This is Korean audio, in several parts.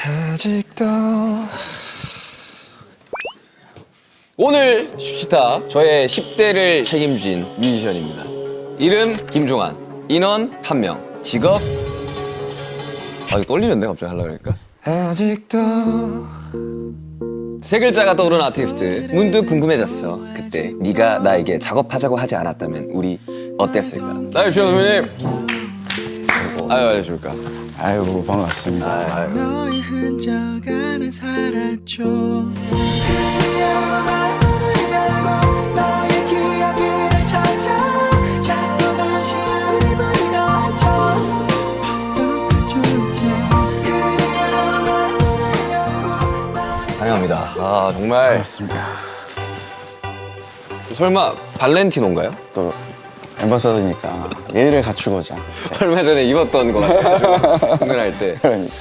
아직도 오늘 슈치타 저의 10대를 책임진 뮤지션입니다. 이름 김종환, 인원 1명, 직업 이거 떨리는데 갑자기 하려고 그러니까 아직도 세 글자가 떠오른 아티스트. 문득 궁금해졌어. 그때 네가 나에게 작업하자고 하지 않았다면 우리 어땠을까? 나의 주연 선배님. 아유 안녕하십니까. 아이고 반갑습니다. 너의 흔적 안에 살았죠. 너의 기억을 찾아 자꾸만 시간을 가져 환영합니다. 아 정말 반갑습니다. 설마 발렌티노인가요? 또 엠버서더니까 예의를 갖추고자. 얼마 전에 입었던 것 같아요. 공연할 때. 그러니까.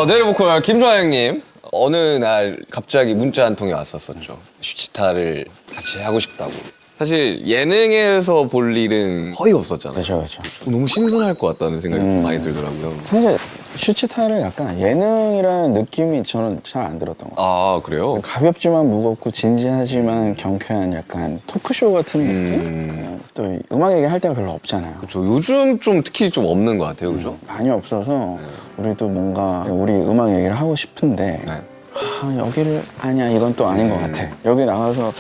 내려보컬 김종환 형님. 어느 날 갑자기 문자 한 통이 왔었죠. 슈치타를 같이 하고 싶다고. 사실 예능에서 볼 일은 거의 없었잖아요. 그렇죠. 너무 신선할 것 같다는 생각이 많이 들더라고요. 사실 슈치타를 약간 예능이라는 느낌이 저는 잘 안 들었던 것 같아요. 아 그래요? 가볍지만 무겁고 진지하지만 경쾌한 약간 토크쇼 같은 느낌? 또 음악 얘기할 때가 별로 없잖아요. 저 요즘 좀 특히 좀 없는 것 같아요, 그죠? 많이 없어서 우리도 뭔가 우리 음악 얘기를 하고 싶은데 네. 여기를 아니야 이건 또 아닌 것 같아. 여기 나가서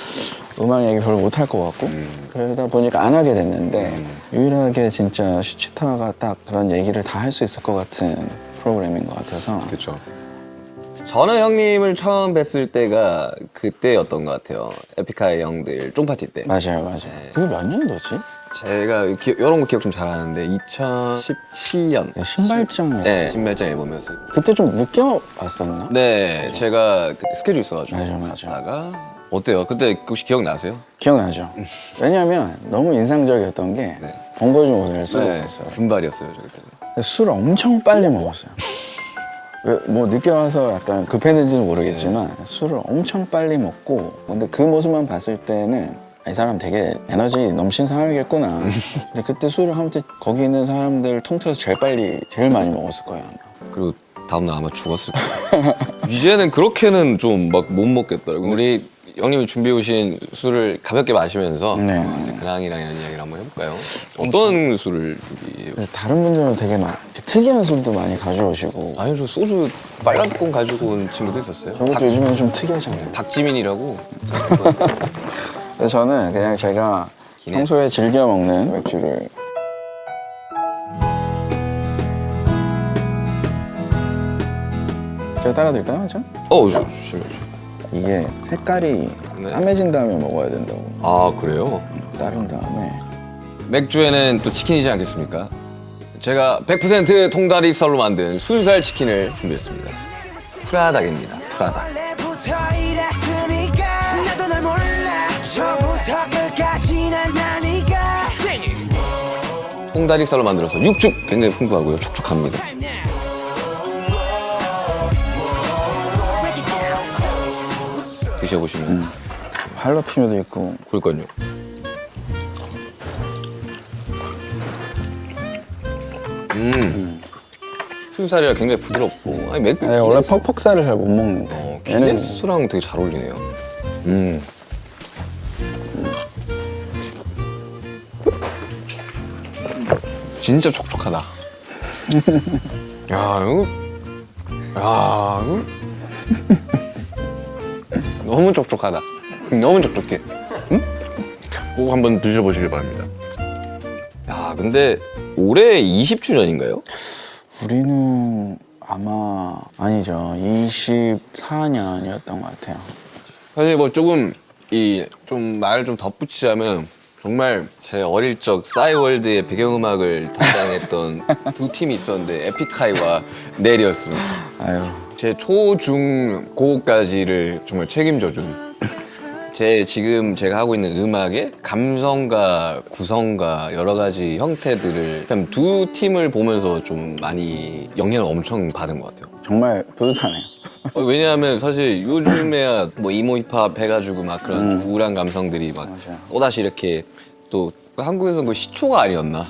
음악 얘기 별로 못할 것 같고 그러다 보니까 안 하게 됐는데 유일하게 진짜 슈치타가 딱 그런 얘기를 다 할 수 있을 것 같은 프로그램인 것 같아서 그렇죠. 저는 형님을 처음 뵀을 때가 그때였던 것 같아요. 에픽하이 형들 쫑파티 때. 맞아요. 그게 몇 년도지? 제가 이런 거 기억 좀 잘하는데 2017년. 신발장 네, 신발장 앨범이었어요. 그때 좀 늦게 왔었나? 네, 제가 그때 스케줄 있어가지고 맞아. 갔다가 어때요? 그때 혹시 기억나세요? 기억나죠? 왜냐면 너무 인상적이었던 게 네. 번거지 옷을 쓰고 있었어요. 금발이었어요, 저 그때. 술을 엄청 빨리 먹었어요. 뭐 늦게 와서 약간 급했는지는 모르겠지만 술을 엄청 빨리 먹고 근데 그 모습만 봤을 때는 이 사람 되게 에너지 넘친 사람이겠구나. 근데 그때 술을 아무튼 거기 있는 사람들 통틀어서 제일 많이 먹었을 거예요. 아마. 그리고 다음날 아마 죽었을 거예요. 이제는 그렇게는 좀 막 못 먹겠더라고요. 우리 형님이 준비해 오신 술을 가볍게 마시면서 네. 이제 근황이랑 이런 이야기를 한번 해볼까요? 어떤 술을 준비해요? 근데 다른 분들은 되게 막 특이한 술도 많이 가져오시고 아니 저 소주 빨간 뚜껑 가지고 온 친구도 있었어요. 저것도 요즘엔 좀 특이하잖아요. 박지민이라고. 근데 저는 그냥 제가 기네스. 평소에 즐겨 먹는 맥주를 제가 따라 드릴까요? 저? 조심해요. 이게 색깔이 네. 까매진 다음에 먹어야 된다고 아 그래요? 따른 다음에 맥주에는 또 치킨이지 않겠습니까? 제가 100% 통다리 쌀로 만든 순살 치킨을 준비했습니다. 프라닭입니다. 프라닭. 원래부터 이랬으니까 나도 널 몰라 처음부터 끝까지 난 나니까 통다리 쌀로 만들어서 육즙 굉장히 풍부하고요. 촉촉합니다. 드셔보시면 할라피뇨도 있고 그럴걸요. 순살이라 굉장히 부드럽고 아니 맥주 네, 원래 퍽퍽살을 잘 못 먹는데 얘는 기네스랑 되게 잘 어울리네요. 진짜 촉촉하다. 야 이거 너무 촉촉하다. 너무 촉촉해. 꼭 한번 드셔보시길 바랍니다. 야 근데 올해 20주년인가요? 우리는 아마 아니죠 24년이었던 것 같아요. 사실 뭐 조금 좀 말을 좀 덧붙이자면 정말 제 어릴 적 싸이월드의 배경음악을 담당했던 두 팀이 있었는데 에픽하이와 넬이었습니다. 아유 제 초, 중, 고까지를 정말 책임져준 지금 제가 하고 있는 음악의 감성과 구성과 여러 가지 형태들을 참 두 팀을 보면서 좀 많이 영향을 엄청 받은 것 같아요. 정말 뿌듯하네요. 왜냐하면 사실 요즘에야 뭐 이모 힙합 해가지고 막 그런 좀 우울한 감성들이 막 맞아요. 또다시 이렇게 또 한국에서 그 시초가 아니었나.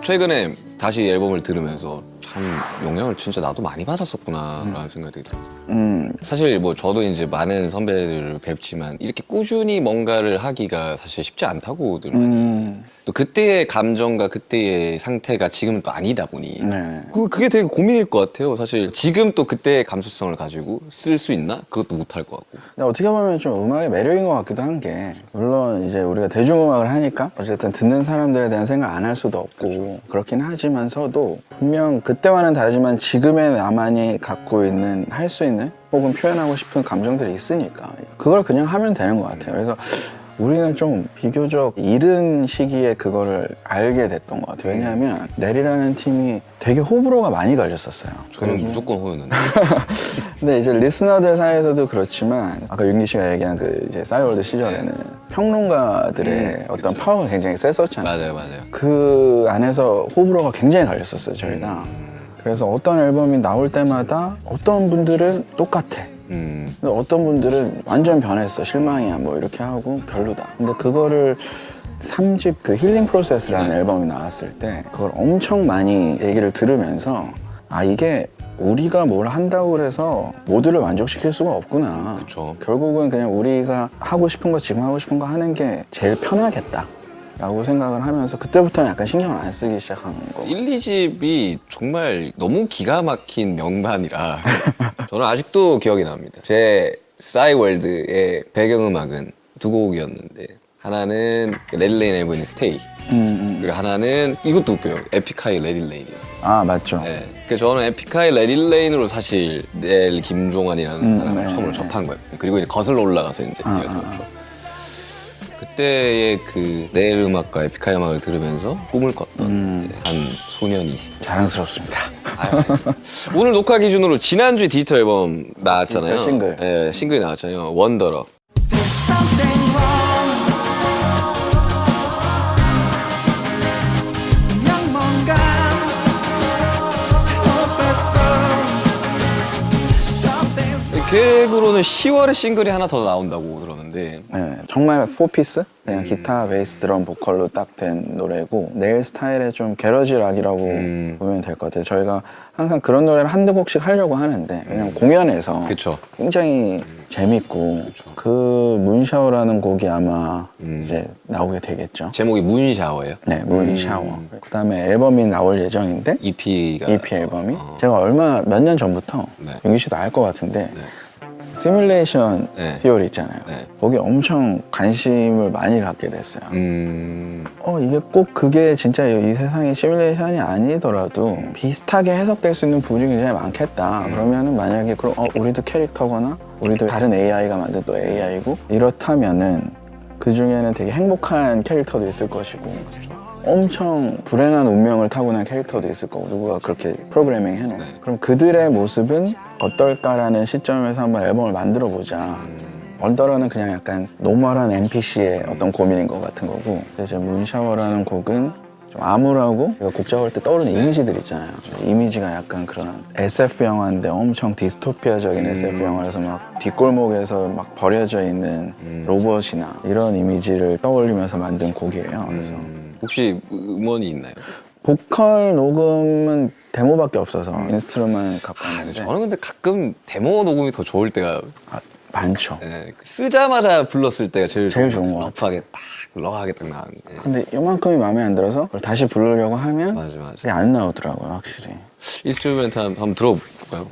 최근에 다시 앨범을 들으면서 참 참 영향을 진짜 나도 많이 받았었구나라는 생각이 들어요. 음, 사실 뭐 저도 이제 많은 선배들을 뵙지만 이렇게 꾸준히 뭔가를 하기가 사실 쉽지 않다고들 많이. 또 그때의 감정과 그때의 상태가 지금은 또 아니다 보니 네. 그게 되게 고민일 것 같아요. 사실 지금 또 그때의 감수성을 가지고 쓸 수 있나? 그것도 못할 것 같고. 근데 어떻게 보면 좀 음악의 매력인 것 같기도 한 게 물론 이제 우리가 대중음악을 하니까 어쨌든 듣는 사람들에 대한 생각 안 할 수도 없고 그렇긴 하지만서도 분명 그때와는 다르지만 지금의 나만이 갖고 있는 할 수 있는 혹은 표현하고 싶은 감정들이 있으니까 그걸 그냥 하면 되는 것 같아요. 그래서 우리는 좀 비교적 이른 시기에 그거를 알게 됐던 것 같아요. 왜냐하면 넬이라는 팀이 되게 호불호가 많이 갈렸었어요. 저는 무조건 호였는데. 근데 이제 리스너들 사이에서도 그렇지만 아까 윤기 씨가 얘기한 그 이제 싸이월드 시절에는 평론가들의 어떤 파워가 굉장히 셌었잖아요. 맞아요. 그 안에서 호불호가 굉장히 갈렸었어요, 저희가. 그래서 어떤 앨범이 나올 때마다 어떤 분들은 똑같아. 근데 어떤 분들은 완전 변했어, 실망이야 뭐 이렇게 하고 별로다. 근데 그거를 3집 그 힐링 프로세스라는 앨범이 나왔을 때 그걸 엄청 많이 얘기를 들으면서 아 이게 우리가 뭘 한다고 그래서 모두를 만족시킬 수가 없구나. 그쵸. 결국은 그냥 우리가 하고 싶은 거 지금 하고 싶은 거 하는 게 제일 편하겠다 라고 생각을 하면서 그때부터는 약간 신경을 안 쓰기 시작한 거. 1, 2집이 정말 너무 기가 막힌 명반이라 저는 아직도 기억이 납니다. 제 싸이월드의 배경음악은 두 곡이었는데 하나는 넬레인 앨범의 스테이 그리고 하나는 이것도 웃겨요. 에픽하이 레딜레인이었어요. 아 맞죠. 네. 그래서 저는 에픽하이 레딜레인으로 사실 넬 김종환이라는 사람을 네. 처음으로 접한 거예요. 그리고 이제 거슬러 올라가서 이제 이어졌죠. 그때의 그 넬 음악과 에픽하이 음악을 들으면서 꿈을 꿨던 한 소년이 자랑스럽습니다. 오늘 녹화 기준으로 지난주에 디지털 앨범 나왔잖아요. 디지털 싱글. 네, 싱글이 나왔잖아요. 원더러. Something wrong 분명 뭔가 잘못됐어 Something's 계획으로는 10월에 싱글이 하나 더 나온다고 들었는데 네, 정말 4피스? 그냥 기타, 베이스, 드럼, 보컬로 딱 된 노래고 넬 스타일의 좀 게러지 락이라고 보면 될 것 같아요. 저희가 항상 그런 노래를 한두 곡씩 하려고 하는데 왜냐면 공연에서 그쵸. 굉장히 재밌고 그 문샤워라는 곡이 아마 이제 나오게 되겠죠. 제목이 문샤워예요. 네, 문샤워. 그 다음에 앨범이 나올 예정인데 EP가 EP 앨범이 제가 몇 년 전부터 네. 윤기 씨도 알 것 같은데 시뮬레이션 네. 티오리 있잖아요. 네. 거기에 엄청 관심을 많이 갖게 됐어요. 이게 꼭 그게 진짜 이 세상의 시뮬레이션이 아니더라도 비슷하게 해석될 수 있는 부분이 굉장히 많겠다. 그러면은 만약에 그럼 우리도 캐릭터거나 우리도 다른 AI가 만든 또 AI고 이렇다면은 그 중에는 되게 행복한 캐릭터도 있을 것이고 엄청 불행한 운명을 타고난 캐릭터도 있을 거고 누구가 그렇게 프로그래밍 해놓은 그럼 그들의 모습은 어떨까라는 시점에서 한번 앨범을 만들어 보자. 원더러는 그냥 약간 노멀한 NPC의 어떤 고민인 것 같은 거고 이제 문샤워라는 곡은 좀 암울하고 곡 작업할 때 떠오르는 이미지들 있잖아요. 이미지가 약간 그런 SF 영화인데 엄청 디스토피아적인 SF 영화라서 막 뒷골목에서 막 버려져 있는 로봇이나 이런 이미지를 떠올리면서 만든 곡이에요. 그래서 혹시 음원이 있나요? 보컬 녹음은 데모밖에 없어서 인스트루만 갖고 왔는데 저는 근데 가끔 데모 녹음이 더 좋을 때가 많죠. 네, 쓰자마자 불렀을 때가 제일 좋은 것 같아요. 러프하게 딱 러하게 딱 나왔는데 근데 이만큼이 마음에 안 들어서 그걸 다시 부르려고 하면 맞아. 그게 안 나오더라고요, 확실히. 인스트루멘트 한번 들어볼까요?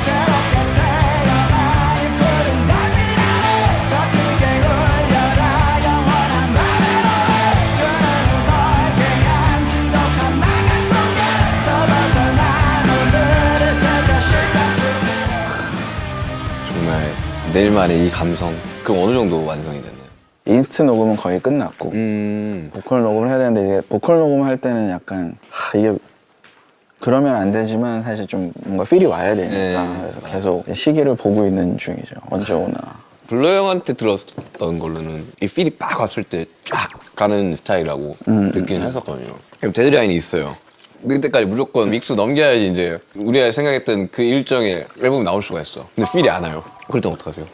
새롭게 태어나 이 푸른 달빛아래 더 크게 울려라 영원한 맘으로 주는 넓게 한 지독한 망각 속에서 벗어난 오늘의 새벽 시간 속에 정말 내일만의 이 감성 그럼 어느 정도 완성이 됐나요? 인스트 녹음은 거의 끝났고 보컬 녹음을 해야 되는데 이제 보컬 녹음할 때는 약간 이게 그러면 안 되지만 사실 좀 뭔가 필이 와야 되니까 네. 그래서 계속 시기를 보고 있는 중이죠. 언제 오나. 블러 형한테 들었던 걸로는 이 필이 빡 왔을 때 쫙 가는 스타일이라고 느끼긴 했었거든요. 그럼 데드라인이 있어요. 그때까지 무조건 믹스 넘겨야지 이제 우리가 생각했던 그 일정에 앨범이 나올 수가 있어. 근데 필이 안 와요. 그럴 땐 어떡하세요?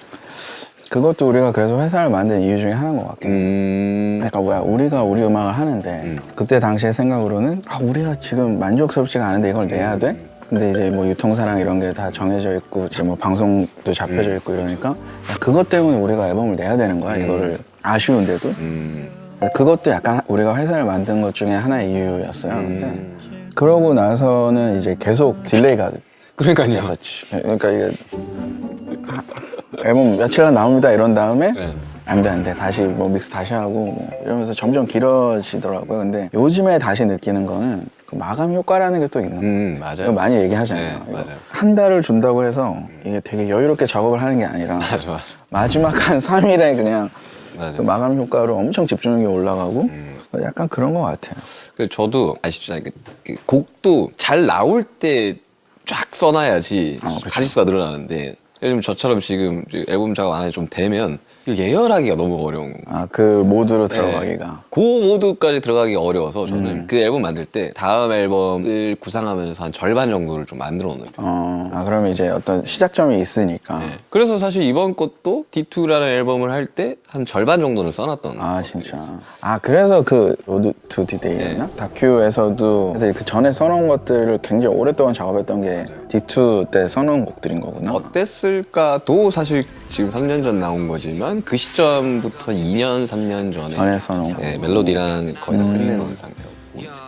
그것도 우리가 그래서 회사를 만든 이유 중에 하나인 것 같긴 해. 그러니까 뭐야, 우리가 우리 음악을 하는데 그때 당시의 생각으로는 우리가 지금 만족스럽지가 않은데 이걸 내야 돼? 근데 이제 뭐 유통사랑 이런 게 다 정해져 있고 이제 뭐 방송도 잡혀져 있고 이러니까 야, 그것 때문에 우리가 앨범을 내야 되는 거야. 이거를 아쉬운데도. 그것도 약간 우리가 회사를 만든 것 중에 하나의 이유였어요. 근데 그러고 나서는 이제 계속 딜레이가 그러니까요. 됐었지. 그러니까 이게 앨범 며칠 안 나옵니다 이런 다음에 네. 안 돼 다시 뭐 믹스 다시 하고 뭐 이러면서 점점 길어지더라고요. 근데 요즘에 다시 느끼는 거는 그 마감 효과라는 게 또 있는 거예요. 맞아요. 많이 얘기하잖아요. 네, 이거 맞아요. 한 달을 준다고 해서 이게 되게 여유롭게 작업을 하는 게 아니라 맞아. 마지막 한 3일에 그냥 맞아요. 그 마감 효과로 엄청 집중력이 올라가고 약간 그런 것 같아요. 그 저도 아시죠? 그 곡도 잘 나올 때 쫙 써놔야지 그쵸. 가지수가 늘어나는데 예를 들면 저처럼 지금 앨범 작업 안 하지 좀 되면 예열하기가 너무 어려운 거예요. 그 모드로 들어가기가. 그 모드까지 들어가기 어려워서 저는 그 앨범 만들 때 다음 앨범을 구상하면서 한 절반 정도를 좀 만들어 놓는 편이에요. 그러면 이제 어떤 시작점이 있으니까. 네. 그래서 사실 이번 것도 D2라는 앨범을 할 때 한 절반 정도는 써놨던 진짜. 그래서 그 로드 투 디데이였나? 다큐에서도 그래서 그 전에 써놓은 것들을 굉장히 오랫동안 작업했던 게 D2 때 써놓은 곡들인 거구나. 어땠을까도 사실 지금 3년 전 나온 거지만 그 시점부터 2년, 3년 전에 써놓은 거. 네, 멜로디랑 거의 다 끝내놓은 상태고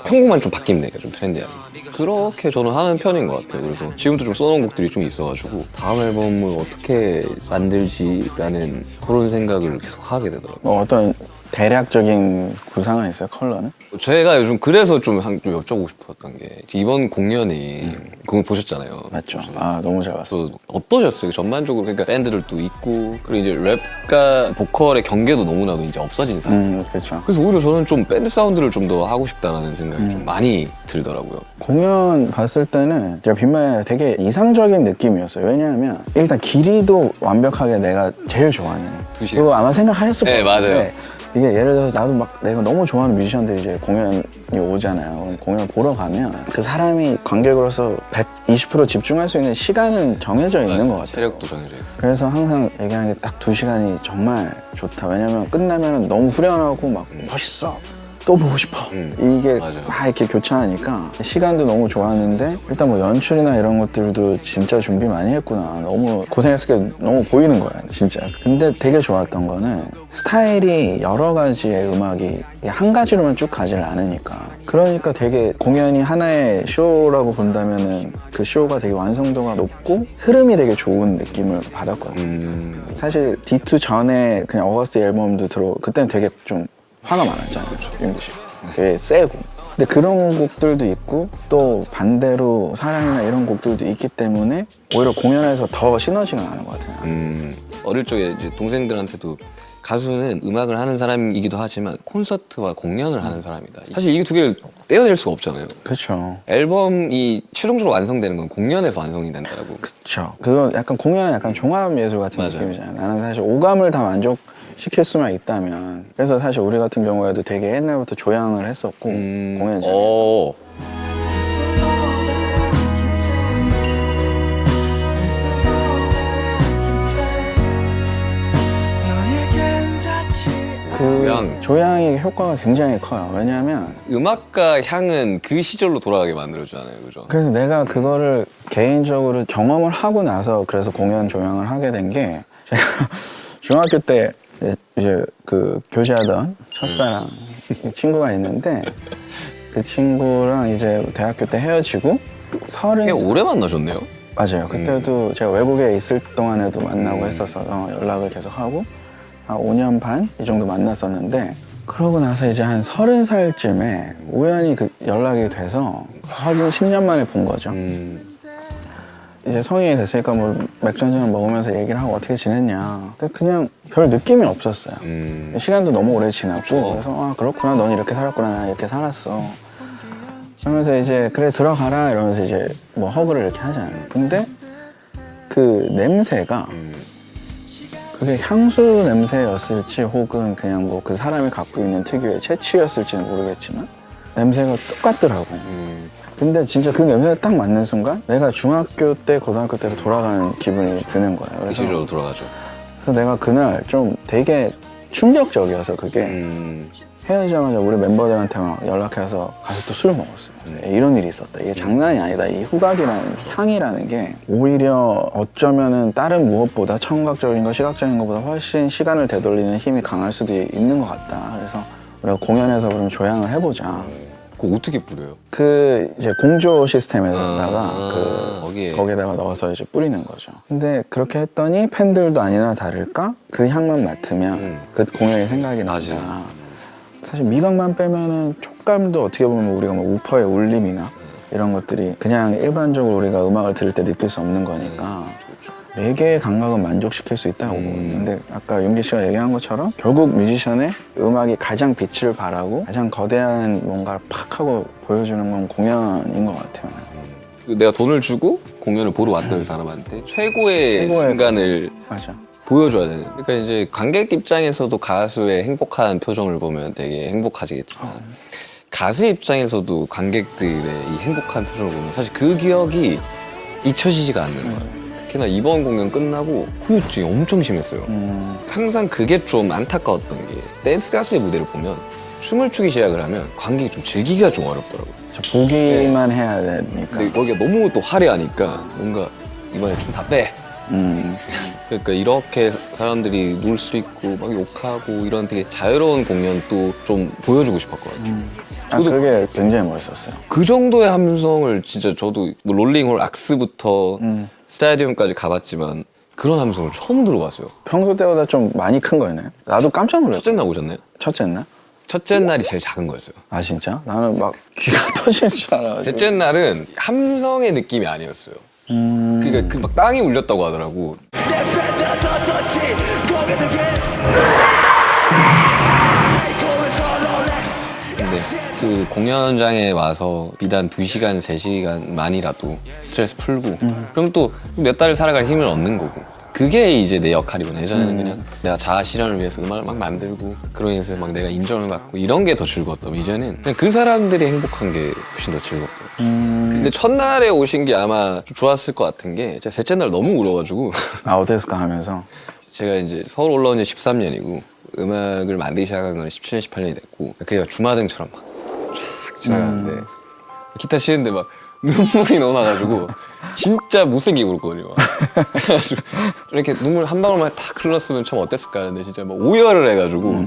편곡만 좀 바뀌면 되니까 좀 트렌디하게 그렇게 저는 하는 편인 것 같아요. 그래서 지금도 좀 써놓은 곡들이 좀 있어가지고 다음 앨범을 어떻게 만들지라는 그런 생각을 계속 하게 되더라고요. 뭐 어떤 대략적인 구상은 있어요? 컬러는? 제가 요즘 그래서 좀 여쭤보고 싶었던 게 이번 공연이 공연 보셨잖아요. 맞죠. 너무 잘 봤어. 그래서 어떠셨어요? 전반적으로 그러니까 밴드들도 있고 그리고 이제 랩과 보컬의 경계도 너무나도 이제 없어진 상태. 그렇죠. 그래서 오히려 저는 좀 밴드 사운드를 좀 더 하고 싶다라는 생각이 좀 많이 들더라고요. 공연 봤을 때는 제가 빈마에 되게 이상적인 느낌이었어요. 왜냐하면 일단 길이도 완벽하게 내가 제일 좋아하는. 2시간. 그거 아마 생각하셨을 네, 것 같은데 맞아요. 이게 예를 들어서 나도 막 내가 너무 좋아하는 뮤지션들이 이제 공연이 오잖아요. 그럼 공연을 보러 가면 그 사람이 관객으로서 120% 집중할 수 있는 시간은 정해져 있는 것 같아요. 체력도 정해져 있고. 그래서 항상 얘기하는 게 딱 2시간이 정말 좋다. 왜냐면 끝나면 너무 후련하고 막 멋있어. 또 보고 싶어. 이게 맞아요. 막 이렇게 교차하니까 시간도 너무 좋았는데 일단 뭐 연출이나 이런 것들도 진짜 준비 많이 했구나. 너무 고생했을 게 너무 보이는 거야, 진짜. 근데 되게 좋았던 거는 스타일이 여러 가지의 음악이 한 가지로만 쭉 가지를 않으니까. 그러니까 되게 공연이 하나의 쇼라고 본다면은 그 쇼가 되게 완성도가 높고 흐름이 되게 좋은 느낌을 받았거든요. 사실 D2 전에 그냥 어거스트 앨범도 그때는 되게 좀 화가 많았잖아요. 윤기 씨. 되게 세고. 근데 그런 곡들도 있고 또 반대로 사랑이나 이런 곡들도 있기 때문에 오히려 공연에서 더 시너지가 나는 것 같아요. 어릴 적에 이제 동생들한테도 가수는 음악을 하는 사람이기도 하지만 콘서트와 공연을 하는 사람이다. 사실 이 두 개를 떼어낼 수가 없잖아요. 그렇죠. 앨범이 최종적으로 완성되는 건 공연에서 완성이 된다라고. 그렇죠. 그건 약간 공연은 약간 종합 예술 같은 맞아요. 느낌이잖아요. 나는 사실 오감을 다 만족시킬 수만 있다면. 그래서 사실 우리 같은 경우에도 되게 옛날부터 조향을 했었고 공연장에서. This is all that I can say. This is all that I can say. 너에겐 닿지 그 조향의 효과가 굉장히 커요. 왜냐하면 음악과 향은 그 시절로 돌아가게 만들어주잖아요, 그죠? 그래서 내가 그거를 개인적으로 경험을 하고 나서 그래서 공연 조향을 하게 된 게 제가 중학교 때 이제 그 교제하던 첫사랑 친구가 있는데 그 친구랑 이제 대학교 때 헤어지고 꽤 오래 만나셨네요. 맞아요. 그때도 제가 외국에 있을 동안에도 만나고 했어서 연락을 계속 하고 한 5년 반 이 정도 만났었는데 그러고 나서 이제 한 30살쯤에 우연히 그 연락이 돼서 거의 10년 만에 본 거죠. 이제 성인이 됐으니까 뭐 맥주 한잔 먹으면서 얘기를 하고 어떻게 지냈냐. 근데 그냥 별 느낌이 없었어요. 시간도 너무 오래 지났고 그래서 그렇구나, 넌 이렇게 살았구나, 난 이렇게 살았어. 그러면서 이제 그래 들어가라 이러면서 이제 뭐 허그를 이렇게 하잖아요. 근데 그 냄새가 그게 향수 냄새였을지 혹은 그냥 뭐 그 사람이 갖고 있는 특유의 채취였을지는 모르겠지만 냄새가 똑같더라고. 근데 진짜 그 냄새가 딱 맞는 순간 내가 중학교 때 고등학교 때로 돌아가는 기분이 드는 거예요. 그 그래서 시절로 돌아가죠. 그래서 내가 그날 좀 되게 충격적이어서 그게 헤어지자마자 우리 멤버들한테 막 연락해서 가서 또 술을 먹었어요. 이런 일이 있었다. 이게 장난이 아니다. 이 후각이라는 향이라는 게 오히려 어쩌면은 다른 무엇보다 청각적인 거, 시각적인 것보다 훨씬 시간을 되돌리는 힘이 강할 수도 있는 것 같다. 그래서 우리가 공연에서 그럼 조향을 해보자. 그거 어떻게 뿌려요? 그 이제 공조 시스템에다가 거기에다가 넣어서 이제 뿌리는 거죠. 근데 그렇게 했더니 팬들도 아니나 다를까 그 향만 맡으면 그 공연이 생각이 난다. 사실 미각만 빼면은 촉감도 어떻게 보면 우리가 뭐 우퍼의 울림이나 이런 것들이 그냥 일반적으로 우리가 음악을 들을 때 느낄 수 없는 거니까 네 개의 감각은 만족시킬 수 있다고 보는데 아까 윤기 씨가 얘기한 것처럼 결국 뮤지션의 음악이 가장 빛을 발하고 가장 거대한 뭔가를 팍 하고 보여주는 건 공연인 것 같아요. 내가 돈을 주고 공연을 보러 왔던 사람한테 최고의 순간을 맞아. 보여줘야 되는. 그러니까 이제 관객 입장에서도 가수의 행복한 표정을 보면 되게 행복하시겠지만 가수 입장에서도 관객들의 이 행복한 표정을 보면 사실 그 기억이 잊혀지지가 않는 것 같아요. 특히나 이번 공연 끝나고 후유증이 엄청 심했어요. 항상 그게 좀 안타까웠던 게 댄스 가수의 무대를 보면 춤을 추기 시작을 하면 관객이 좀 즐기기가 좀 어렵더라고요. 보기만 해야 되니까. 근데 거기가 너무 또 화려하니까 뭔가 이번에 춤 다 빼. 그러니까 이렇게 사람들이 놀 수 있고 막 욕하고 이런 되게 자유로운 공연도 좀 보여주고 싶었거든요. 저도 그게 굉장히 멋있었어요. 그 정도의 함성을 진짜 저도 뭐 롤링홀 악스부터 스타디움까지 가봤지만 그런 함성을 처음 들어봤어요. 평소 때보다 좀 많이 큰 거였나요? 나도 깜짝 놀랐어. 첫째 날 오셨나요? 첫째 날? 첫째 날이 제일 작은 거였어요. 아 진짜? 나는 막 귀가 터지는 줄 알아가지고. 셋째 날은 함성의 느낌이 아니었어요. 그러니까 그 막 땅이 울렸다고 하더라고. 근데 그 공연장에 와서 비단 2시간, 3시간만이라도 스트레스 풀고 그럼 또 몇 달을 살아갈 힘을 얻는 거고 그게 이제 내 역할이구나. 예전에는 그냥 내가 자아 실현을 위해서 음악을 막 만들고 그로 인해서 막 내가 인정을 받고 이런 게 더 즐거웠다면 이제는 그냥 그 사람들이 행복한 게 훨씬 더 즐겁더라고요. 근데 첫날에 오신 게 아마 좀 좋았을 것 같은 게 제가 셋째 날 너무 울어가지고 아 어땠을까 하면서. 제가 이제 서울 올라온 지 13년이고 음악을 만들기 시작한 건 17년, 18년이 됐고 그게 주마등처럼 막 쫙 지나가는데 기타 치는데 막 눈물이 너무 나가지고 진짜 못생기고 그랬거든요. 그래가지고 좀 이렇게 눈물 한 방울만 탁 흘렀으면 참 어땠을까 하는데 진짜 막 오열을 해가지고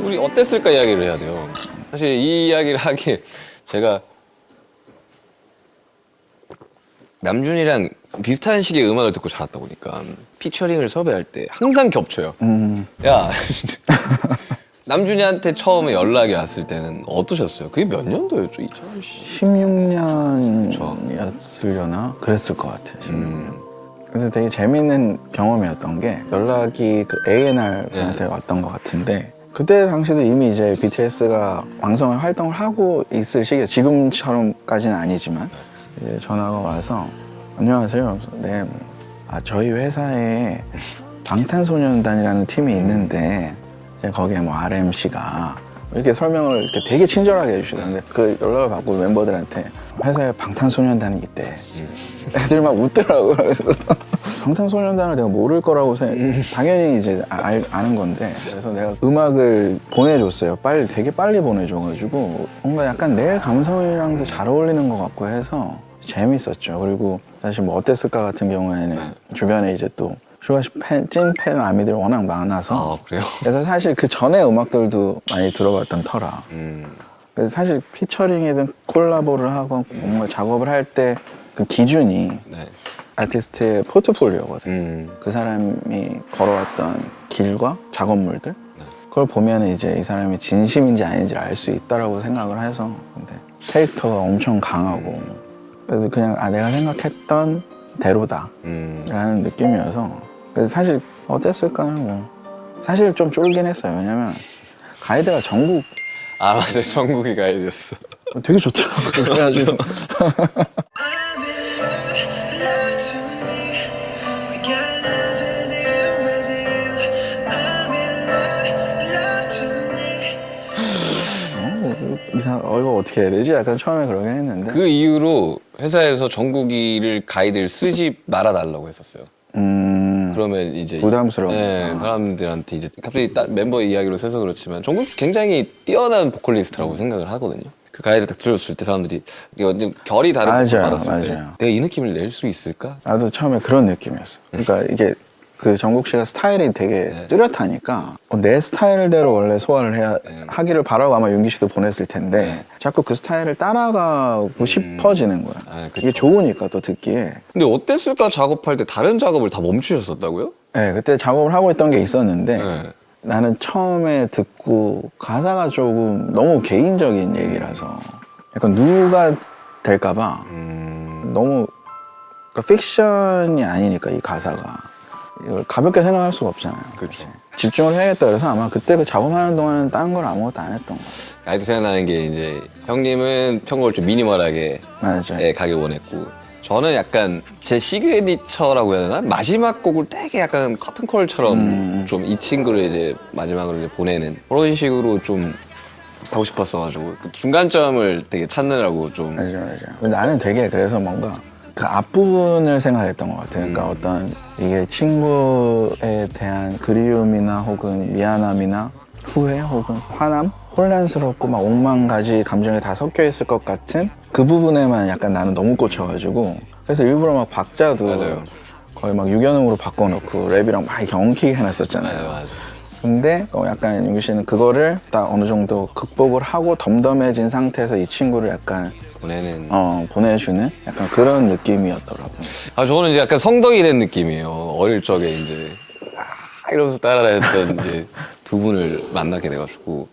우리 어땠을까 이야기를 해야 돼요. 사실 이 이야기를 하기에 제가 남준이랑 비슷한 시기에 음악을 듣고 자랐다 보니까 피처링을 섭외할 때 항상 겹쳐요. 야 남준이한테 처음에 연락이 왔을 때는 어떠셨어요? 그게 몇 년도였죠? 16년이었으려나? 그랬을 것 같아요. 16년. 그래서 되게 재밌는 경험이었던 게 연락이 그 A&R 분한테 왔던 것 같은데 그때 당시도 이미 이제 BTS가 왕성하게 활동을 하고 있을 시기에 지금처럼까지는 아니지만 이제 전화가 와서 안녕하세요. 네, 저희 회사에 방탄소년단이라는 팀이 있는데 이제 거기에 뭐 RMC가 이렇게 설명을 이렇게 되게 친절하게 해주시던데 그 연락을 받고 멤버들한테 회사에 방탄소년단이 있대. 애들 막 웃더라고요. 그래서 방탄소년단을 내가 모를 거라고 당연히 이제 아는 건데 그래서 내가 음악을 보내줬어요. 되게 빨리 보내줘가지고 뭔가 약간 내일 감성이랑도 잘 어울리는 것 같고 해서 재밌었죠. 그리고 사실 뭐 어땠을까 같은 경우에는 주변에 이제 또 슈가씨 찐팬 아미들이 워낙 많아서 그래요? 그래서 사실 그 전에 음악들도 많이 들어봤던 터라 그래서 사실 피처링이든 콜라보를 하고 뭔가 작업을 할 때 그 기준이 아티스트의 포트폴리오거든. 그 사람이 걸어왔던 길과 작업물들 그걸 보면 이제 이 사람이 진심인지 아닌지를 알 수 있다라고 생각을 해서 근데 캐릭터가 엄청 강하고 그래서 그냥 내가 생각했던 대로다 라는 느낌이어서 그래서 사실 어땠을까는 뭐 사실 좀 쫄긴 했어요. 왜냐면 가이드가 전국 맞아 전국이 가이드였어. 되게 좋더라고요. 그래가지고 이거 어떻게 해야 되지? 약간 처음에 그러긴 했는데. 그 이후로 회사에서 정국이를 가이드를 쓰지 말아달라고 했었어요. 그러면 이제 부담스러워. 네, 사람들한테 이제 갑자기 멤버 이야기로 세서 그렇지만 정국 굉장히 뛰어난 보컬리스트라고 생각을 하거든요. 그 가이드 딱 들려줬을 때 사람들이 이게 완전 결이 다른 걸 맞아요, 알았을 때 맞아요. 내가 이 느낌을 낼 수 있을까? 나도 처음에 그런 느낌이었어. 그러니까 이게 그 정국 씨가 스타일이 되게 뚜렷하니까 내 스타일대로 원래 소화를 해야 하기를 바라고 아마 윤기 씨도 보냈을 텐데 자꾸 그 스타일을 따라가고 싶어지는 거야. 아, 그쵸. 이게 좋으니까 또 듣기에. 근데 어땠을까 작업할 때 다른 작업을 다 멈추셨었다고요? 네, 그때 작업을 하고 있던 게 있었는데 네. 나는 처음에 듣고 가사가 조금 너무 개인적인 얘기라서 약간 누가 될까봐 너무 그러니까 픽션이 아니니까 이 가사가 이걸 가볍게 생각할 수가 없잖아요. 그렇죠. 집중을 해야겠다 그래서 아마 그때 그 작업하는 동안은 딴 걸 아무것도 안 했던 거예요. 아직도 생각나는 게 이제 형님은 편곡을 좀 미니멀하게 맞아. 가길 원했고 저는 약간 제 시그니처라고 해야 되나? 마지막 곡을 되게 약간 커튼콜처럼 좀 이 친구를 이제 마지막으로 이제 보내는 그런 식으로 좀 하고 싶었어가지고 그 중간점을 되게 찾느라고 좀 맞아. 나는 되게 그래서 뭔가 그 앞부분을 생각했던 것 같아요. 그러니까 어떤 이게 친구에 대한 그리움이나 혹은 미안함이나 후회 혹은 화남? 혼란스럽고 막 옥만 가지 감정이 다 섞여 있을 것 같은 그 부분에만 약간 나는 너무 꽂혀가지고 그래서 일부러 막 박자도 맞아요. 거의 막 유연음으로 바꿔놓고 랩이랑 막 이렇게 엉키게 해놨었잖아요. 맞아. 근데 약간 윤기 씨는 그거를 딱 어느 정도 극복을 하고 덤덤해진 상태에서 이 친구를 약간 보내는 보내주는 약간 그런 느낌이었더라고요. 아 저는 이제 약간 성덕이 된 느낌이에요. 어릴 적에 이제 이러면서 따라다녔던 이제 두 분을 만나게 돼가지고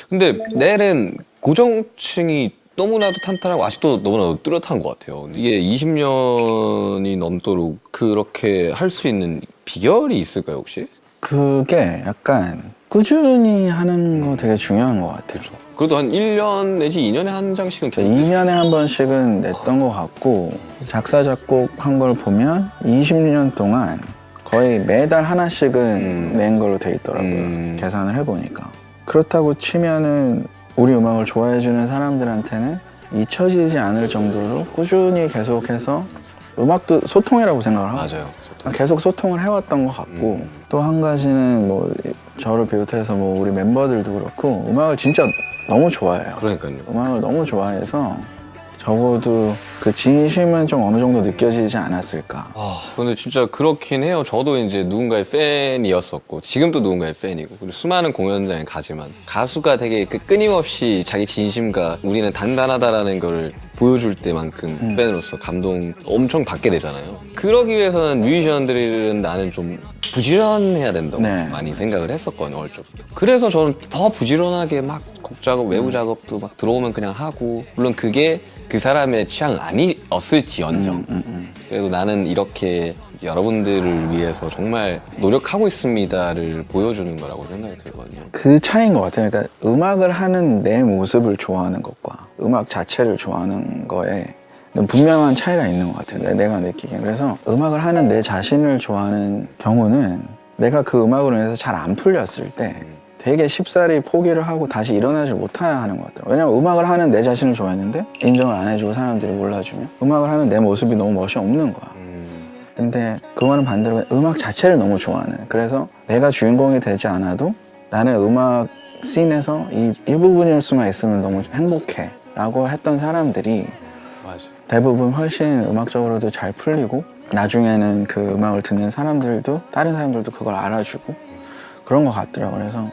근데 넬은 고정층이 너무나도 탄탄하고 아직도 너무나도 뚜렷한 것 같아요. 이게 20년이 넘도록 그렇게 할 수 있는 비결이 있을까요 혹시? 그게 약간 꾸준히 하는 거 되게 중요한 것 같아요. 그래도 한 1년 내지 2년에 한 장씩은 2년에 한 번씩은 냈던 것 같고 작사 작곡 한 걸 보면 20년 동안 거의 매달 하나씩은 낸 걸로 돼 있더라고요. 계산을 해보니까. 그렇다고 치면은 우리 음악을 좋아해주는 사람들한테는 잊혀지지 않을 정도로 꾸준히 계속해서 음악도 소통이라고 생각을 하고 맞아요. 계속 소통을 해왔던 것 같고 또 한 가지는 뭐 저를 비롯해서 뭐 우리 멤버들도 그렇고 음악을 진짜 너무 좋아해요. 그러니까요. 음악을 너무 좋아해서 적어도 그 진심은 좀 어느 정도 느껴지지 않았을까. 아, 근데 진짜 그렇긴 해요. 저도 이제 누군가의 팬이었었고 지금도 누군가의 팬이고 그리고 수많은 공연장에 가지만 가수가 되게 그 끊임없이 자기 진심과 우리는 단단하다라는 걸 보여줄 때만큼 팬으로서 감동 엄청 받게 되잖아요. 그러기 위해서는 뮤지션들은 나는 좀 부지런해야 된다고 네. 많이 생각을 했었거든요. 어릴 적부터. 그래서 저는 더 부지런하게 막 곡 작업, 외부 작업도 막 들어오면 그냥 하고 물론 그게 그 사람의 취향은 아니었을지언정 그래도 나는 이렇게 여러분들을 위해서 정말 노력하고 있습니다를 보여주는 거라고 생각이 들거든요. 그 차이인 것 같아요. 그러니까 음악을 하는 내 모습을 좋아하는 것과 음악 자체를 좋아하는 거에 분명한 차이가 있는 것 같아요. 내가 느끼기엔. 그래서 음악을 하는 내 자신을 좋아하는 경우는 내가 그 음악으로 인해서 잘 안 풀렸을 때 되게 쉽사리 포기를 하고 다시 일어나지 못해야 하는 것 같아요. 왜냐면 음악을 하는 내 자신을 좋아했는데 인정을 안 해주고 사람들이 몰라주면 음악을 하는 내 모습이 너무 멋이 없는 거야. 근데 그거는 반대로 음악 자체를 너무 좋아하는, 그래서 내가 주인공이 되지 않아도 나는 음악 씬에서 이 일부분일 수만 있으면 너무 행복해 라고 했던 사람들이 맞아. 대부분 훨씬 음악적으로도 잘 풀리고 나중에는 그 음악을 듣는 사람들도 다른 사람들도 그걸 알아주고 그런 것 같더라고요. 그래서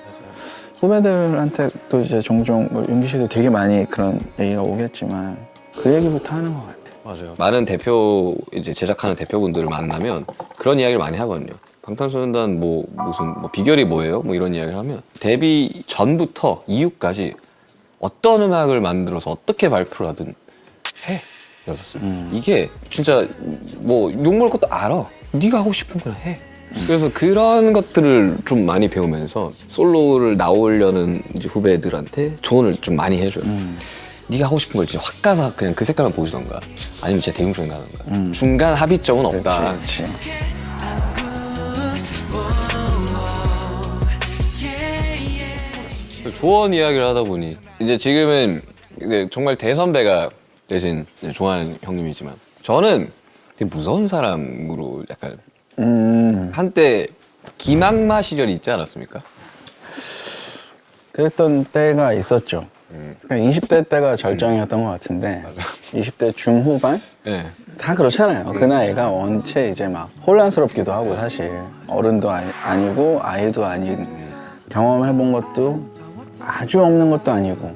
후배들한테 또 이제 종종 뭐 윤기 씨도 되게 많이 그런 얘기가 오겠지만 그 얘기부터 하는 것 같아요. 맞아요. 많은 대표 이제 제작하는 대표분들을 만나면 그런 이야기를 많이 하거든요. 방탄소년단 뭐 무슨 뭐 비결이 뭐예요? 뭐 이런 이야기를 하면 데뷔 전부터 이후까지 어떤 음악을 만들어서 어떻게 발표를 하든 해. 이랬었어요. 이게 진짜 뭐 욕먹을 것도 알아. 네가 하고 싶은 걸 해. 그래서 그런 것들을 좀 많이 배우면서 솔로를 나오려는 이제 후배들한테 조언을 좀 많이 해줘요. 네가 하고 싶은 걸 진짜 확 가서 그냥 그 색깔만 보여주던가 아니면 진짜 대중적인 가던가 중간 합의점은 없다. 그렇지. 조언 이야기를 하다 보니 이제 지금은 근데 정말 대선배가 되신 좋아하는 형님이지만 저는 되게 무서운 사람으로 약간 한때 기막마 시절이 있지 않았습니까? 그랬던 때가 있었죠. 그러니까 20대 때가 절정이었던 것 같은데 20대 중후반? 네. 다 그렇잖아요. 그 나이가 원체 이제 막 혼란스럽기도 하고 사실 어른도 아니고 아이도 아닌 경험해본 것도 아주 없는 것도 아니고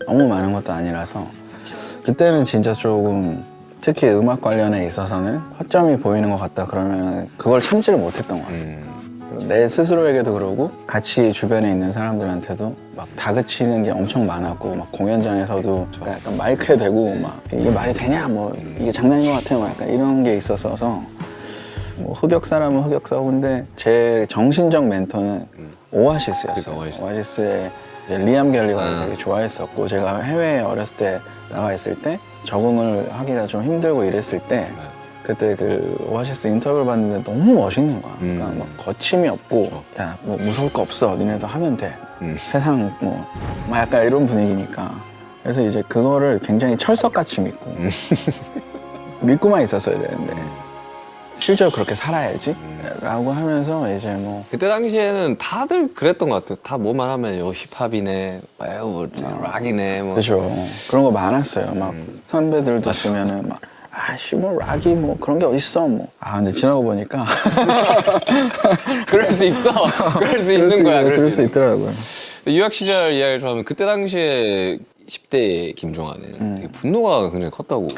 너무 많은 것도 아니라서 그때는 진짜 조금 특히 음악 관련에 있어서는 허점이 보이는 것 같다 그러면 그걸 참지를 못했던 것 같아요. 내 스스로에게도 그러고 같이 주변에 있는 사람들한테도 막 다그치는 게 엄청 많았고 막 공연장에서도 약간 마이크에 대고 막 이게 말이 되냐 뭐 이게 장난인 것 같아요 막 약간 이런 게 있었어서 뭐 흑역 사람은 흑역사고 근데 제 정신적 멘토는 오아시스였어요. 그러니까 오아시스의 이제 리암 갤리거를 되게 좋아했었고 제가 해외에 어렸을 때 나가 있을 때 적응을 하기가 좀 힘들고 이랬을 때 그때 그 오아시스 인터뷰를 봤는데 너무 멋있는 거야. 그러니까 막 거침이 없고 야 뭐 무서울 거 없어 니네도 하면 돼. 세상 뭐 막 약간 이런 분위기니까 그래서 이제 그거를 굉장히 철석같이 믿고 믿고만 있었어야 되는데 실제로 그렇게 살아야지 라고 하면서 이제 뭐 그때 당시에는 다들 그랬던 것 같아요. 다 뭐만 하면 힙합이네, 뭐 락이네, 뭐. 그렇죠. 그런 거 많았어요. 막 선배들도 보면은 막 아씨 뭐 락이 뭐 그런 게 어딨어 뭐. 아 근데 지나고 보니까 그럴 수 있어. 그럴 수 있는 거야. 그럴 수 있더라고요. 유학 시절 이야기를 좀 하면 그때 당시에 10대 김종환은 되게 분노가 굉장히 컸다고.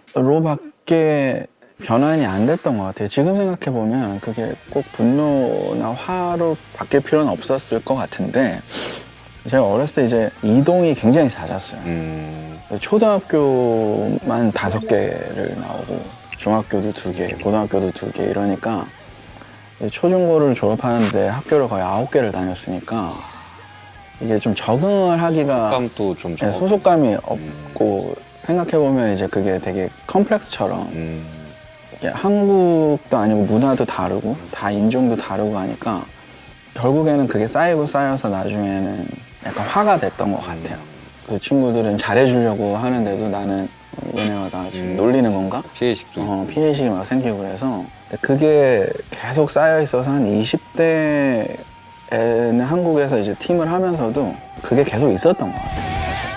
분노로밖에 변환이 안 됐던 것 같아요. 지금 생각해보면 그게 꼭 분노나 화로 바뀔 필요는 없었을 것 같은데 제가 어렸을 때 이제 이동이 굉장히 잦았어요. 초등학교만 5개를 나오고 중학교도 2개, 고등학교도 2개 이러니까 초중고를 졸업하는데 학교를 거의 9개를 다녔으니까 이게 좀 적응을 하기가 소속감도 좀 네, 소속감이 없고 생각해보면 이제 그게 되게 컴플렉스처럼 이게 한국도 아니고 문화도 다르고 다 인종도 다르고 하니까 결국에는 그게 쌓이고 쌓여서 나중에는 약간 화가 됐던 것 같아요. 그 친구들은 잘해주려고 하는데도 나는 얘네가 나 지금 놀리는 건가? 피해의식도 피해의식이 막 생기고 그래서 그게 계속 쌓여 있어서 한 20대에는 한국에서 이제 팀을 하면서도 그게 계속 있었던 것 같아요. 사실.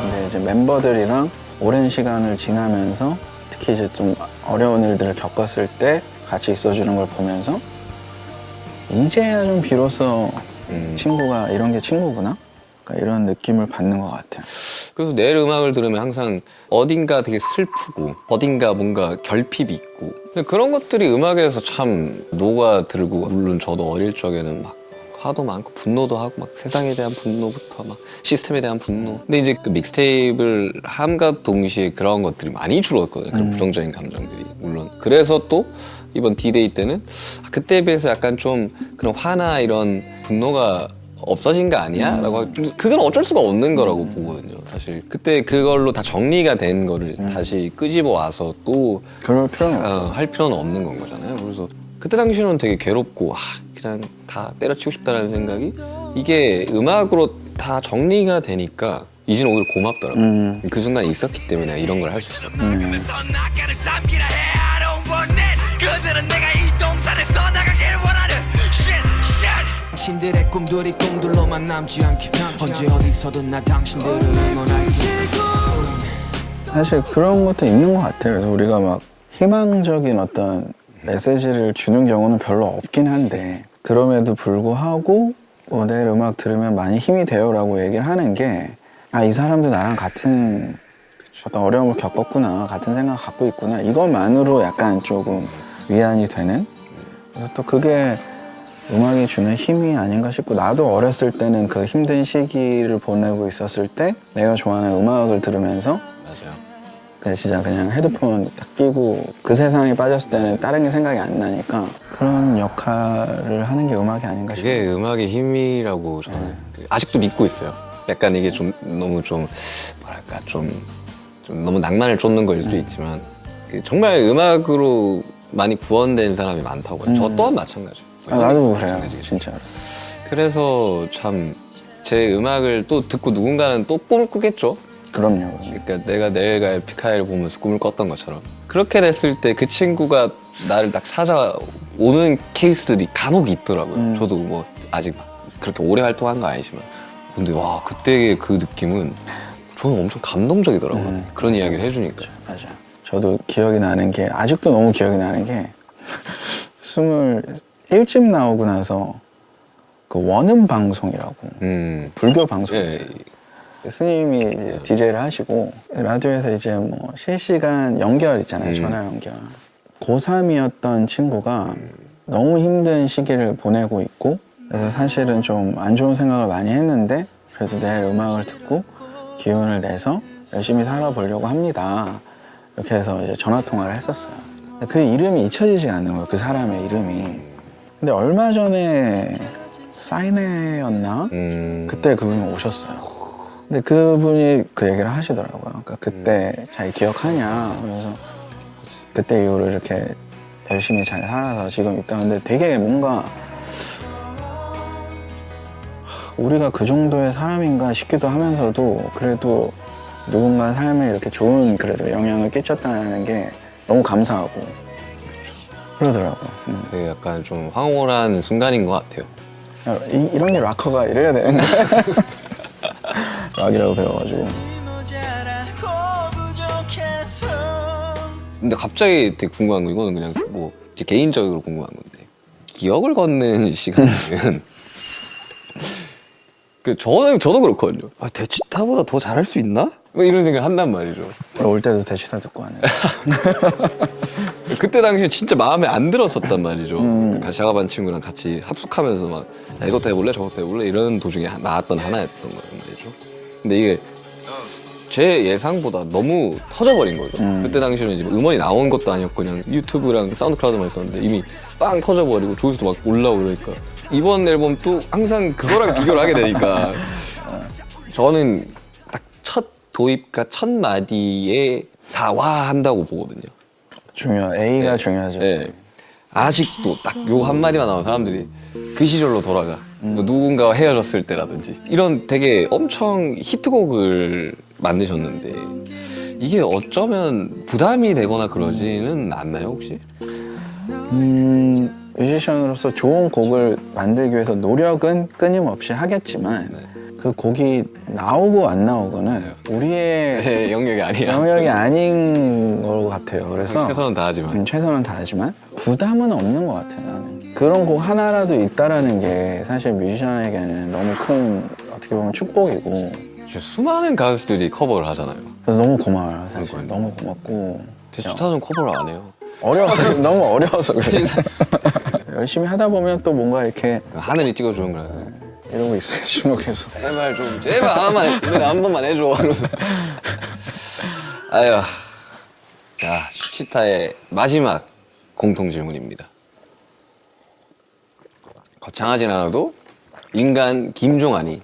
근데 이제 멤버들이랑 오랜 시간을 지나면서 특히 이제 좀 어려운 일들을 겪었을 때 같이 있어주는 걸 보면서 이제야 좀 비로소 친구가 이런 게 친구구나? 그러니까 이런 느낌을 받는 것 같아요. 그래서 내일 음악을 들으면 항상 어딘가 되게 슬프고 어딘가 뭔가 결핍이 있고 근데 그런 것들이 음악에서 참 녹아들고 물론 저도 어릴 적에는 막 화도 많고 분노도 하고 막 세상에 대한 분노부터 막 시스템에 대한 분노 근데 이제 그 믹스테이프를 함과 동시에 그런 것들이 많이 줄었거든요. 그런 부정적인 감정들이 물론 그래서 또 이번 D-Day 때는 그때에 비해서 약간 좀 그런 화나 이런 분노가 없어진 거 아니야? 라고 그건 어쩔 수가 없는 거라고 보거든요. 사실 그때 그걸로 다 정리가 된 거를 다시 끄집어 와서 또 그럴 필요는 없죠. 할 필요는 없는 건 거잖아요. 그래서 그때 당시에는 되게 괴롭고 그냥 다 때려치고 싶다라는 생각이 이게 음악으로 다 정리가 되니까 이제는 오히려 고맙더라고요. 그 순간에 있었기 때문에 내가 이런 걸 할 수 있어. 그들은 내가 이 동산에 써나가길 원하는 당신들의 꿈들이 꿈들로만 남지 않게 언제 어디서든 나 당신들을 응원할게. 사실 그런 것도 있는 것 같아요. 그래서 우리가 막 희망적인 어떤 메시지를 주는 경우는 별로 없긴 한데 그럼에도 불구하고 뭐 내일 음악 들으면 많이 힘이 돼요라고 얘기를 하는 게 이 사람도 나랑 같은 어떤 어려움을 겪었구나, 같은 생각 갖고 있구나 이것만으로 약간 조금 위안이 되는 그래서 또 그게 음악이 주는 힘이 아닌가 싶고 나도 어렸을 때는 그 힘든 시기를 보내고 있었을 때 내가 좋아하는 음악을 들으면서 맞아요. 그냥 진짜 그냥 헤드폰 딱 끼고 그 세상에 빠졌을 때는 다른 게 생각이 안 나니까 그런 역할을 하는 게 음악이 아닌가 싶어요. 그게 음악의 힘이라고 저는 아직도 믿고 있어요. 약간 이게 좀 너무 좀 뭐랄까 좀 너무 낭만을 쫓는 거일 수도 있지만 그 정말 음악으로 많이 구원된 사람이 많다고요. 저 또한 마찬가지예요. 나도 그래요, 진짜로. 그래서 참 제 음악을 또 듣고 누군가는 또 꿈을 꾸겠죠. 그럼요. 그러니까 내가 내일 갈 에픽하이를 보면서 꿈을 꿨던 것처럼 그렇게 됐을 때 그 친구가 나를 딱 찾아오는 케이스들이 간혹 있더라고요. 저도 뭐 아직 그렇게 오래 활동한 거 아니지만 근데 와 그때의 그 느낌은 저는 엄청 감동적이더라고요. 그런 이야기를 해주니까. 맞아. 저도 기억이 나는 게 아직도 너무 기억이 나는 게 21집 나오고 나서 그 원음 방송이라고 불교 방송이죠. 스님이 이제 DJ를 하시고 라디오에서 이제 뭐 실시간 연결 있잖아요. 전화 연결. 고3이었던 친구가 너무 힘든 시기를 보내고 있고 그래서 사실은 좀 안 좋은 생각을 많이 했는데 그래도 내일 음악을 듣고 기운을 내서 열심히 살아보려고 합니다. 이렇게 해서 이제 전화 통화를 했었어요. 그 이름이 잊혀지지가 않는 거예요. 그 사람의 이름이. 근데 얼마 전에 사인회였나? 그때 그분이 오셨어요. 근데 그분이 그 얘기를 하시더라고요. 그러니까 그때 잘 기억하냐? 그래서 그때 이후로 이렇게 열심히 잘 살아서 지금 있다. 근데 되게 뭔가 우리가 그 정도의 사람인가 싶기도 하면서도 그래도 누군가 삶에 이렇게 좋은 그래도 영향을 끼쳤다는 게 너무 감사하고 그러더라고요. 되게 약간 좀 황홀한 순간인 것 같아요. 이런 게 락커가 이래야 되는데 락이라고 배워가지고. 근데 갑자기 되게 궁금한 거 이거는 그냥 뭐 개인적으로 궁금한 건데 기억을 걷는 시간은 그 저도 그렇거든요. 아, 대치타보다 더 잘할 수 있나? 뭐 이런 생각을 한단 말이죠. 올 때도 대치타 듣고 하네. 그때 당시에 진짜 마음에 안 들었었단 말이죠. 같이 작업한 친구랑 같이 합숙하면서 막 야, 이것도 해볼래 저것도 해볼래 이런 도중에 나왔던 하나였던 거예요 말이죠. 근데 이게 제 예상보다 너무 터져버린 거죠. 그때 당시에는 이제 음원이 나온 것도 아니었고 그냥 유튜브랑 사운드 클라우드만 있었는데 이미 빵 터져버리고 조회수도 막 올라오고 그러니까 이번 앨범도 항상 그거랑 비교를 하게 되니까 저는 딱 첫 도입과 첫 마디에 다 와 한다고 보거든요. A가 네. 중요하죠. 네. 아직도 딱 요 한마디만 나오면 사람들이 그 시절로 돌아가. 뭐 누군가와 헤어졌을 때라든지 이런 되게 엄청 히트곡을 만드셨는데 이게 어쩌면 부담이 되거나 그러지는 않나요 혹시? 뮤지션으로서 좋은 곡을 만들기 위해서 노력은 끊임없이 하겠지만 그 곡이 나오고 안 나오고는 우리의 네, 영역이 아니야. 영역이 아닌 것 같아요. 그래서 최선은 다하지만 최선은 다하지만 부담은 없는 것 같아요. 나는 그런 곡 하나라도 있다라는 게 사실 뮤지션에게는 너무 큰 어떻게 보면 축복이고 진짜 수많은 가수들이 커버를 하잖아요. 그래서 너무 고마워요. 사실 그러니까요. 너무 고맙고 대추타는 커버를 안 해요. 어려워서 너무 어려워서 그래. 열심히 하다 보면 또 뭔가 이렇게 하늘이 찍어주는 거라. 이러고 있어요. 주목해서. 제발 하나만 노래 한 번만 해줘. 아유, 자 슈치타의 마지막 공통 질문입니다. 거창하진 않아도 인간 김종환이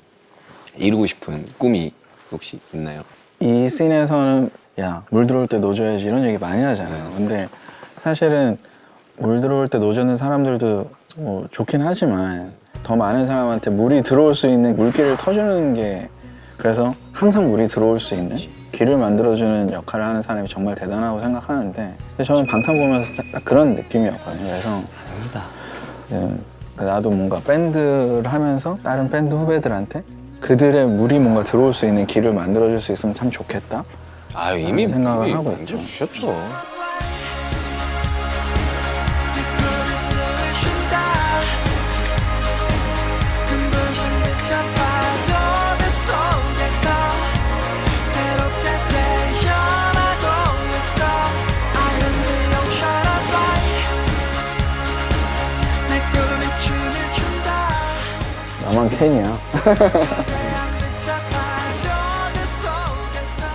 이루고 싶은 꿈이 혹시 있나요? 이 씬에서는 야, 물 들어올 때 노져야지 이런 얘기 많이 하잖아요. 근데 사실은 물 들어올 때 노젓는 사람들도 뭐 좋긴 하지만 더 많은 사람한테 물이 들어올 수 있는 물길을 터주는 게 그래서 항상 물이 들어올 수 있는 길을 만들어주는 역할을 하는 사람이 정말 대단하고 생각하는데 근데 저는 방탄 보면서 딱 그런 느낌이었거든요. 그래서 아닙니다. 나도 뭔가 밴드를 하면서 다른 밴드 후배들한테 그들의 물이 뭔가 들어올 수 있는 길을 만들어줄 수 있으면 참 좋겠다. 아유 이미 생각을 하고 있죠. 주셨죠. 나만 캔이야.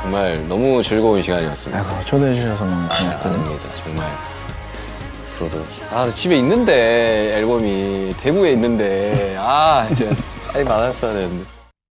정말 너무 즐거운 시간이었습니다. 아이고 초대해 주셔서 너무 고맙고 아닙니다. 정말 앞으로도 집에 있는데 앨범이 대구에 있는데 이제 사인 받았어야 되는데.